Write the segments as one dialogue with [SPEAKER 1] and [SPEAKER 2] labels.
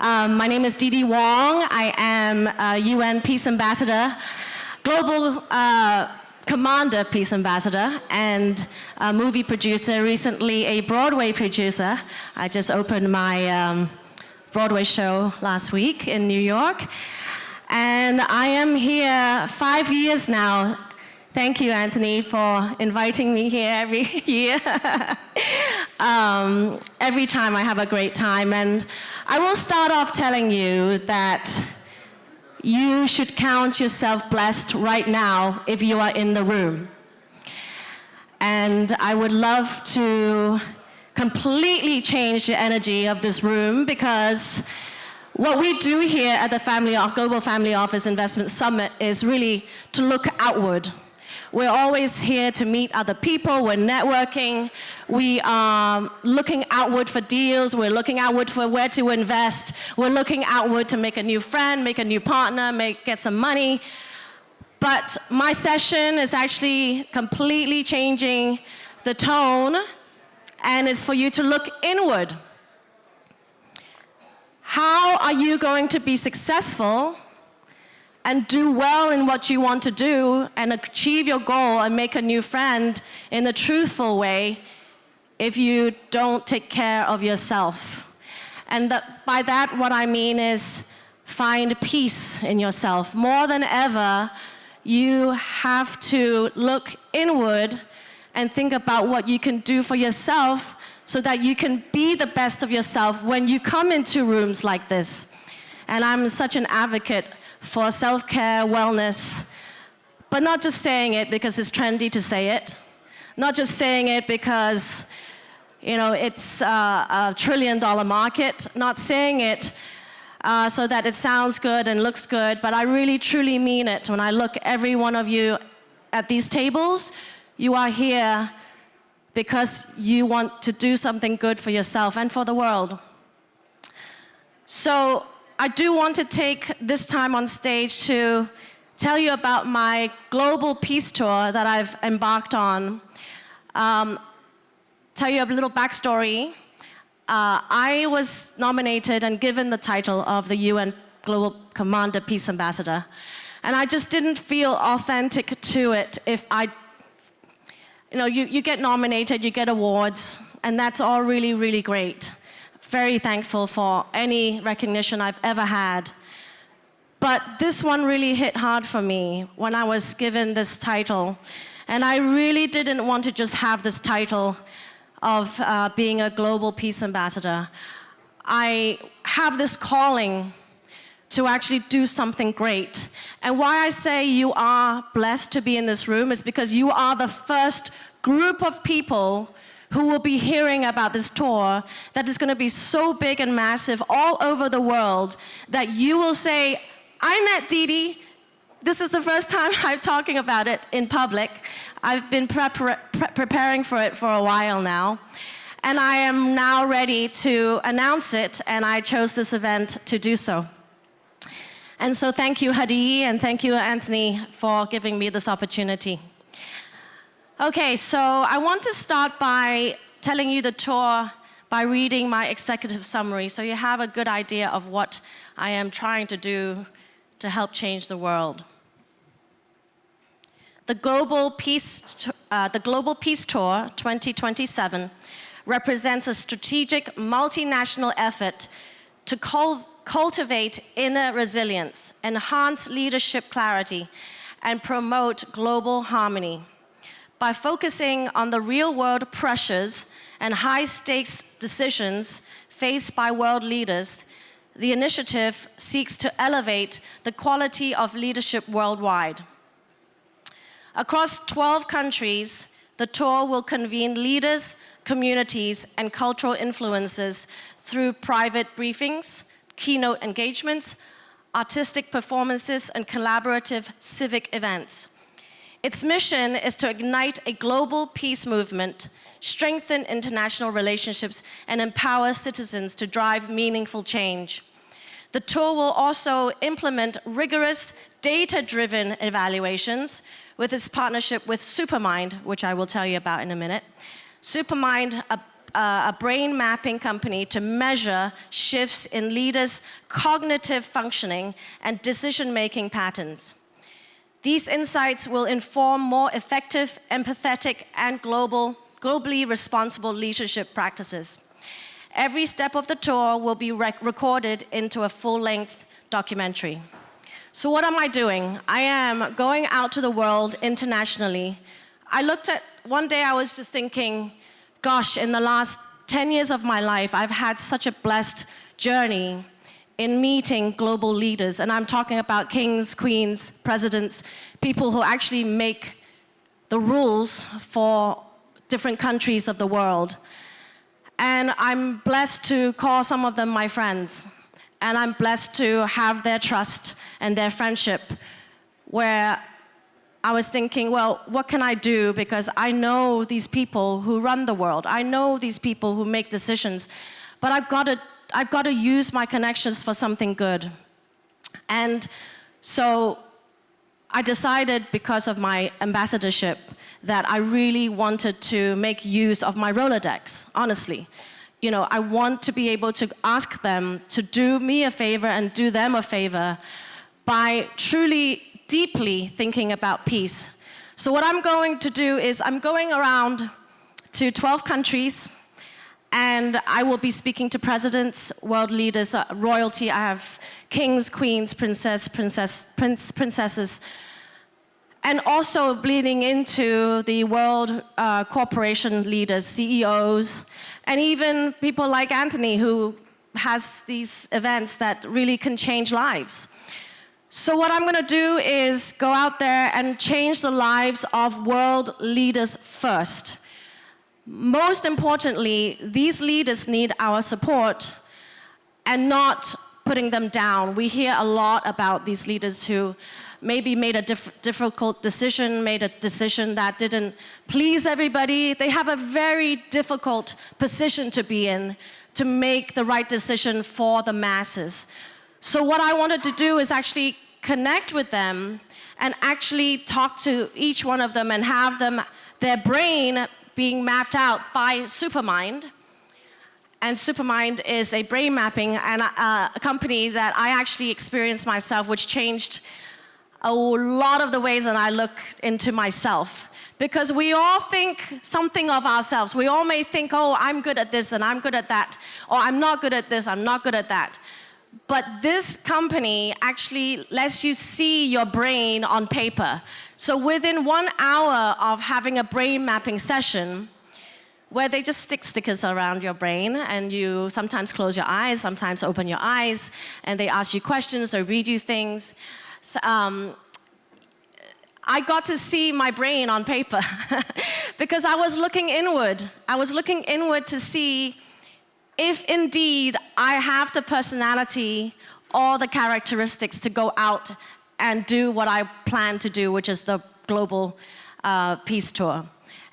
[SPEAKER 1] My name is Didi Wong. I am a UN Peace Ambassador, Global Commander Peace Ambassador, and a movie producer, recently a Broadway producer. I just opened my Broadway show last week in New York. And I am here 5 years now. Thank you, Anthony, for inviting me here every year. Every time I have a great time. And I will start off telling you that you should count yourself blessed right now if you are in the room. And I would love to completely change the energy of this room, because what we do here at the Global Family Office Investment Summit is really to look outward. We're always here to meet other people, we're networking, we are looking outward for deals, we're looking outward for where to invest, we're looking outward to make a new friend, make a new partner, get some money. But my session is actually completely changing the tone, and it's for you to look inward. How are you going to be successful and do well in what you want to do and achieve your goal and make a new friend in a truthful way if you don't take care of yourself? And by that, what I mean is find peace in yourself. More than ever, you have to look inward and think about what you can do for yourself so that you can be the best of yourself when you come into rooms like this. And I'm such an advocate for self-care, wellness, but not just saying it because it's trendy to say it, not just saying it because, you know, it's a trillion-dollar market, not saying it so that it sounds good and looks good, but I really truly mean it. When I look at every one of you at these tables, you are here because you want to do something good for yourself and for the world. So I do want to take this time on stage to tell you about my global peace tour that I've embarked on. Tell you a little backstory. I was nominated and given the title of the UN Global Commander Peace Ambassador. And I just didn't feel authentic to it if you get nominated, you get awards, and that's all really, really great. Very thankful for any recognition I've ever had. But this one really hit hard for me when I was given this title. And I really didn't want to just have this title of being a global peace ambassador. I have this calling to actually do something great. And why I say you are blessed to be in this room is because you are the first group of people who will be hearing about this tour that is going to be so big and massive all over the world that you will say, I met Didi. This is the first time I'm talking about it in public. I've been preparing for it for a while now. And I am now ready to announce it, and I chose this event to do so. And so thank you, Hadi, and thank you, Anthony, for giving me this opportunity. Okay, so I want to start by telling you the tour by reading my executive summary, so you have a good idea of what I am trying to do to help change the world. The Global Peace Tour 2027 represents a strategic multinational effort to cultivate inner resilience, enhance leadership clarity, and promote global harmony. By focusing on the real-world pressures and high-stakes decisions faced by world leaders, the initiative seeks to elevate the quality of leadership worldwide. Across 12 countries, the tour will convene leaders, communities, and cultural influencers through private briefings, keynote engagements, artistic performances, and collaborative civic events. Its mission is to ignite a global peace movement, strengthen international relationships, and empower citizens to drive meaningful change. The tour will also implement rigorous, data-driven evaluations with its partnership with Supermind, which I will tell you about in a minute. Supermind, a a brain mapping company to measure shifts in leaders' cognitive functioning and decision-making patterns. These insights will inform more effective, empathetic, and globally responsible leadership practices. Every step of the tour will be recorded into a full-length documentary. So what am I doing? I am going out to the world internationally. One day I was just thinking, gosh, in the last 10 years of my life, I've had such a blessed journey in meeting global leaders. And I'm talking about kings, queens, presidents, people who actually make the rules for different countries of the world. And I'm blessed to call some of them my friends. And I'm blessed to have their trust and their friendship, where I was thinking, well, what can I do? Because I know these people who run the world. I know these people who make decisions. But I've got to use my connections for something good. And so I decided, because of my ambassadorship, that I really wanted to make use of my Rolodex, honestly. You know, I want to be able to ask them to do me a favor and do them a favor by truly, deeply thinking about peace. So what I'm going to do is I'm going around to 12 countries, and I will be speaking to presidents, world leaders, royalty. I have kings, queens, princesses, and also bleeding into the world corporation leaders, CEOs, and even people like Anthony, who has these events that really can change lives. So what I'm going to do is go out there and change the lives of world leaders first. Most importantly, these leaders need our support and not putting them down. We hear a lot about these leaders who maybe made a difficult decision, made a decision that didn't please everybody. They have a very difficult position to be in, to make the right decision for the masses. So what I wanted to do is actually connect with them and actually talk to each one of them and have them, their brain being mapped out by Supermind. And Supermind is a brain mapping and a company that I actually experienced myself, which changed a lot of the ways that I look into myself. Because we all think something of ourselves. We all may think, oh, I'm good at this and I'm good at that, or I'm not good at this, I'm not good at that. But this company actually lets you see your brain on paper. So within 1 hour of having a brain mapping session, where they just stick stickers around your brain, and you sometimes close your eyes, sometimes open your eyes, and they ask you questions, they read you things. So, I got to see my brain on paper because I was looking inward. I was looking inward to see if indeed I have the personality or the characteristics to go out and do what I plan to do, which is the global peace tour.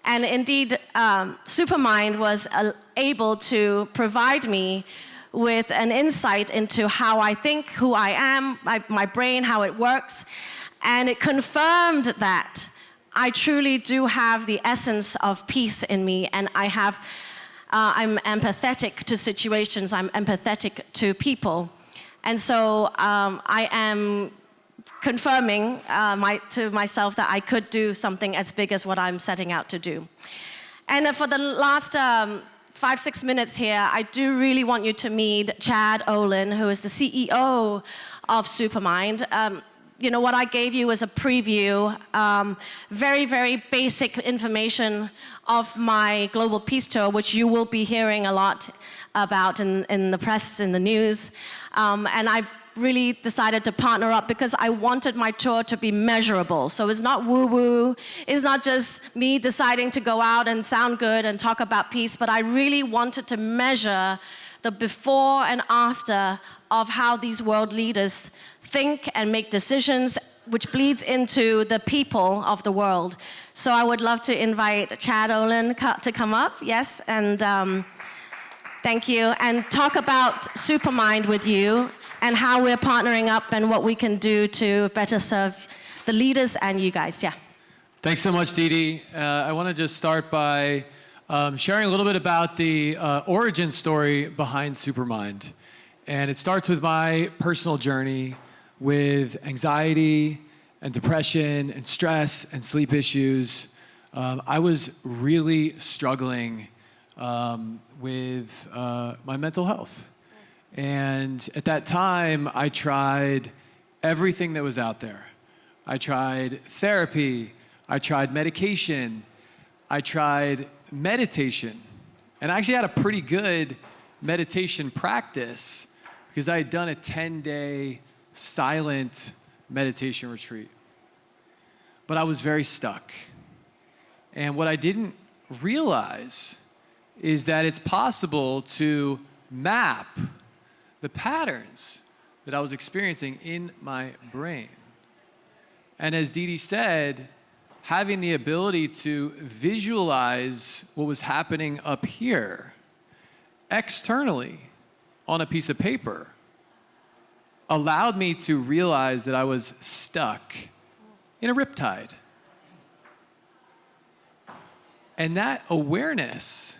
[SPEAKER 1] And indeed, Supermind was able to provide me with an insight into how I think, who I am, my brain, how it works. And it confirmed that I truly do have the essence of peace in me, and I'm empathetic to situations, I'm empathetic to people. And so I am confirming to myself that I could do something as big as what I'm setting out to do. And for the last 5-6 minutes here, I do really want you to meet Chad Olin, who is the CEO of Supermind. You know, what I gave you was a preview, very, very basic information of my Global Peace Tour, which you will be hearing a lot about in the press, in the news. And I've really decided to partner up because I wanted my tour to be measurable. So it's not woo-woo, it's not just me deciding to go out and sound good and talk about peace, but I really wanted to measure the before and after of how these world leaders think and make decisions, which bleeds into the people of the world. So I would love to invite Chad Olin to come up, yes, and thank you, and talk about Supermind with you and how we're partnering up and what we can do to better serve the leaders and you guys, yeah.
[SPEAKER 2] Thanks so much, Didi. I want to just start by sharing a little bit about the origin story behind Supermind. And it starts with my personal journey with anxiety and depression and stress and sleep issues. I was really struggling with my mental health. And at that time, I tried everything that was out there. I tried therapy, I tried medication, I tried meditation. And I actually had a pretty good meditation practice because I had done a 10-day silent meditation retreat. But I was very stuck. And what I didn't realize is that it's possible to map the patterns that I was experiencing in my brain. And as Didi said, having the ability to visualize what was happening up here externally on a piece of paper allowed me to realize that I was stuck in a riptide. And that awareness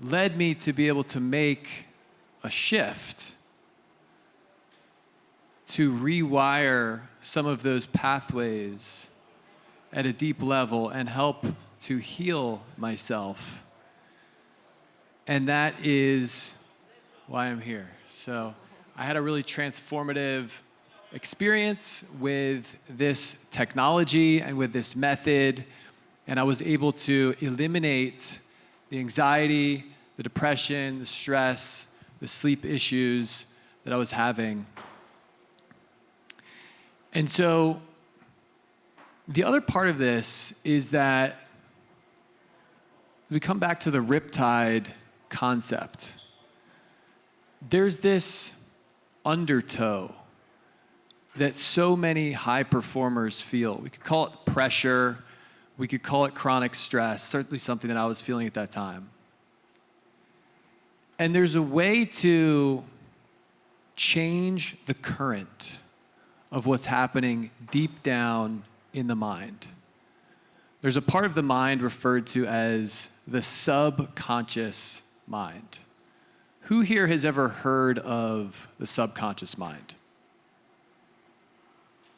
[SPEAKER 2] led me to be able to make a shift to rewire some of those pathways at a deep level and help to heal myself. And that is why I'm here. So I had a really transformative experience with this technology and with this method, and I was able to eliminate the anxiety, the depression, the stress, the sleep issues that I was having. And so the other part of this is that we come back to the riptide concept. There's this undertow that so many high performers feel. We could call it pressure, we could call it chronic stress, certainly something that I was feeling at that time. And there's a way to change the current of what's happening deep down in the mind. There's a part of the mind referred to as the subconscious mind. Who here has ever heard of the subconscious mind?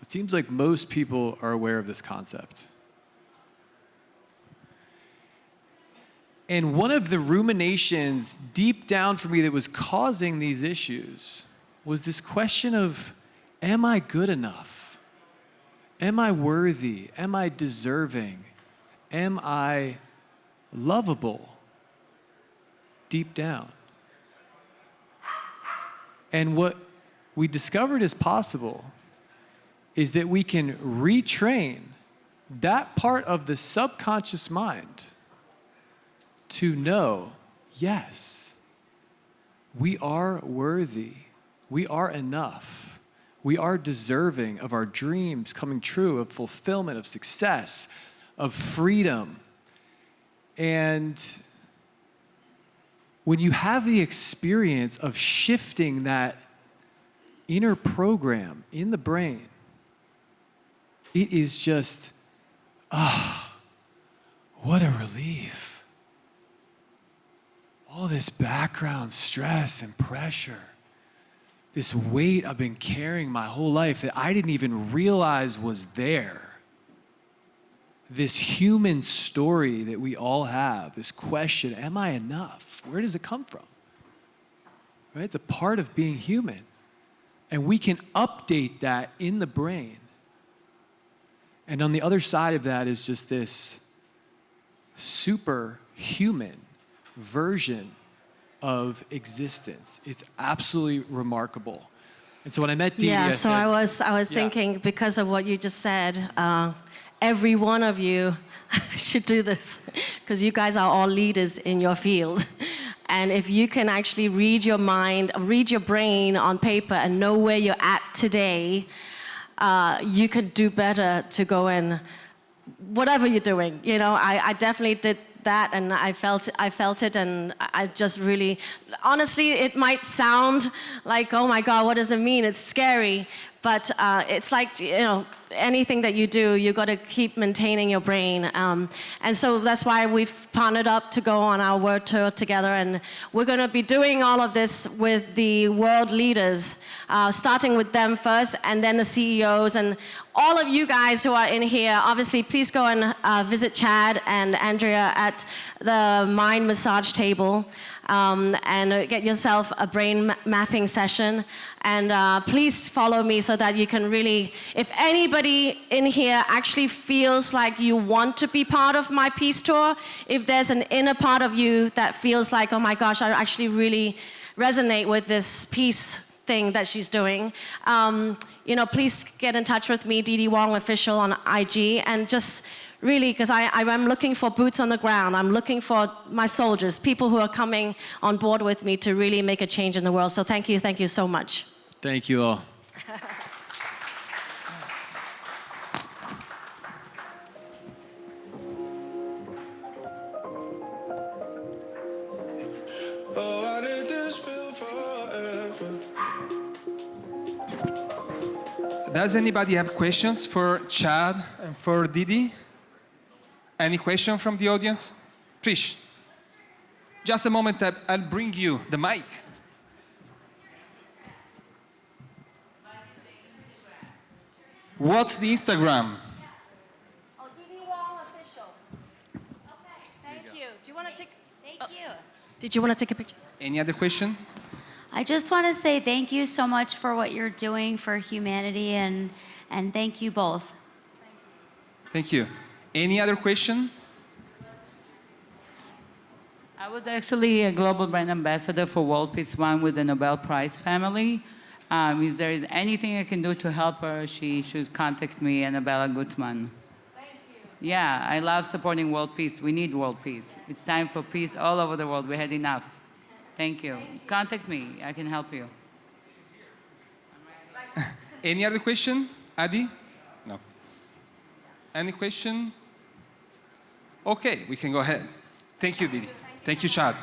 [SPEAKER 2] It seems like most people are aware of this concept. And one of the ruminations deep down for me that was causing these issues was this question of, am I good enough? Am I worthy? Am I deserving? Am I lovable? Deep down. And what we discovered is possible is that we can retrain that part of the subconscious mind to know, yes, we are worthy, we are enough, we are deserving of our dreams coming true, of fulfillment, of success, of freedom. And when you have the experience of shifting that inner program in the brain, it is just, what a relief. All this background stress and pressure, this weight I've been carrying my whole life that I didn't even realize was there. This human story that we all have, this question, am I enough? Where does it come from? Right? It's a part of being human. And we can update that in the brain. And on the other side of that is just this superhuman version of existence. It's absolutely remarkable. And so when I met Didi,
[SPEAKER 1] I was
[SPEAKER 2] yeah.
[SPEAKER 1] thinking, because of what you just said, every one of you should do this, because you guys are all leaders in your field. And if you can actually read your mind, read your brain on paper and know where you're at today, you could do better to go in whatever you're doing. You know, I definitely did that, and I felt it, and I just really, honestly, it might sound like, oh my God, what does it mean? It's scary. But it's like, anything that you do, you got to keep maintaining your brain. And so that's why we've partnered up to go on our world tour together. And we're going to be doing all of this with the world leaders, starting with them first, and then the CEOs. And all of you guys who are in here, obviously, please go and visit Chad and Andrea at the Mind Massage table. And get yourself a brain mapping session. And please follow me so that you can really, if anybody in here actually feels like you want to be part of my peace tour, if there's an inner part of you that feels like, oh my gosh, I actually really resonate with this peace thing that she's doing, please get in touch with me, Didi Wong Official on IG, and just really, because I'm looking for boots on the ground. I'm looking for my soldiers, people who are coming on board with me to really make a change in the world. So thank you so much.
[SPEAKER 2] Thank you all.
[SPEAKER 3] Oh, I did this feel forever.
[SPEAKER 4] Does anybody have questions for Chad and for Didi? Any question from the audience? Trish, just a moment, I'll bring you the mic. What's the Instagram?
[SPEAKER 1] Oh, Didi Wong Official. Okay, thank you. Do you want to take?
[SPEAKER 5] Thank you.
[SPEAKER 1] Did you want to take a picture?
[SPEAKER 4] Any other question?
[SPEAKER 5] I just want to say thank you so much for what you're doing for humanity, and thank you both.
[SPEAKER 4] Thank you. Any other question?
[SPEAKER 6] I was actually a global brand ambassador for World Peace One with the Nobel Prize family. If there is anything I can do to help her, she should contact me, Annabella Gutman.
[SPEAKER 1] Thank you.
[SPEAKER 6] Yeah, I love supporting world peace. We need world peace. It's time for peace all over the world. We had enough. Thank you. Contact me. I can help you.
[SPEAKER 4] Any other question? Adi? No. Any question? Okay, we can go ahead. Thank you, Didi. Thank you, Chad.